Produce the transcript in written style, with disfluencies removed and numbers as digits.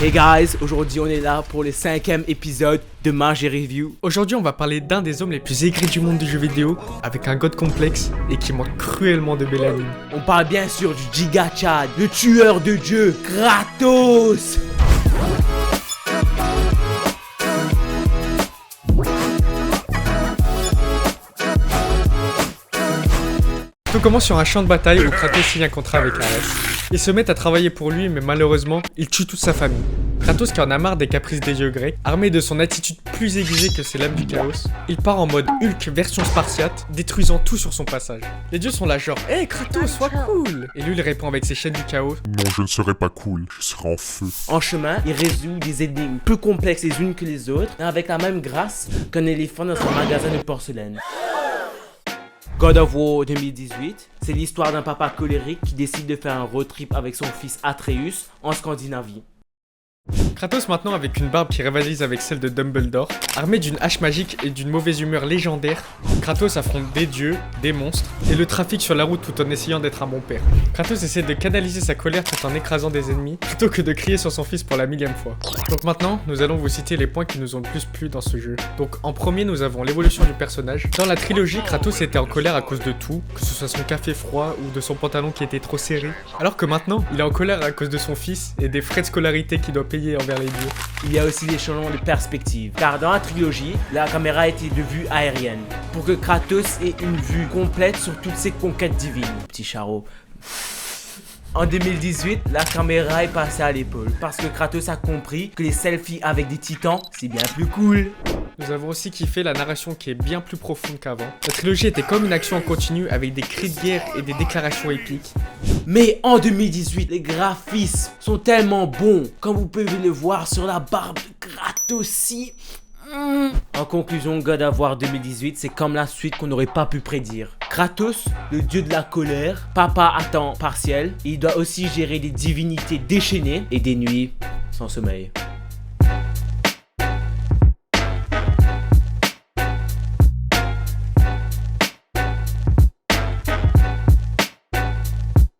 Hey guys, aujourd'hui on est là pour le 5e épisode de Mage Review. Aujourd'hui on va parler d'un des hommes les plus aigris du monde du jeu vidéo, avec un god complexe et qui manque cruellement de mélanine. On parle bien sûr du Giga Chad, le tueur de dieu, Kratos. Tout commence sur un champ de bataille où Kratos signe un contrat avec Ares. Ils se mettent à travailler pour lui, mais malheureusement, il tue toute sa famille. Kratos, qui en a marre des caprices des dieux grecs, armé de son attitude plus aiguisée que ses lames du chaos, il part en mode Hulk version spartiate, détruisant tout sur son passage. Les dieux sont là genre « Hey Kratos, sois cool !» Et lui il répond avec ses chaînes du chaos « Non, je ne serai pas cool, je serai en feu. » En chemin, il résout des énigmes plus complexes les unes que les autres, avec la même grâce qu'un éléphant dans son magasin de porcelaine. God of War 2018, c'est l'histoire d'un papa colérique qui décide de faire un road trip avec son fils Atreus en Scandinavie. Kratos maintenant avec une barbe qui rivalise avec celle de Dumbledore, armé d'une hache magique et d'une mauvaise humeur légendaire, Kratos affronte des dieux, des monstres et le trafic sur la route tout en essayant d'être un bon père. Kratos essaie de canaliser sa colère tout en écrasant des ennemis, plutôt que de crier sur son fils pour la 1000e fois. Donc maintenant, nous allons vous citer les points qui nous ont le plus plu dans ce jeu. Donc en premier, nous avons l'évolution du personnage. Dans la trilogie, Kratos était en colère à cause de tout, que ce soit son café froid ou de son pantalon qui était trop serré. Alors que maintenant, il est en colère à cause de son fils et des frais de scolarité qu'il doit payer envers les dieux. Il y a aussi des changements de perspective, car dans la trilogie, la caméra était de vue aérienne, pour que Kratos ait une vue complète sur toutes ses conquêtes divines. Petit charreau. En 2018, la caméra est passée à l'épaule, parce que Kratos a compris que les selfies avec des titans, c'est bien plus cool. Nous avons aussi kiffé la narration qui est bien plus profonde qu'avant. La trilogie était comme une action en continu avec des cris de guerre et des déclarations épiques. Mais en 2018, les graphismes sont tellement bons, comme vous pouvez le voir sur la barbe de Kratos. En conclusion, God of War 2018, c'est comme la suite qu'on n'aurait pas pu prédire. Kratos, le dieu de la colère, papa à temps partiel, il doit aussi gérer des divinités déchaînées et des nuits sans sommeil.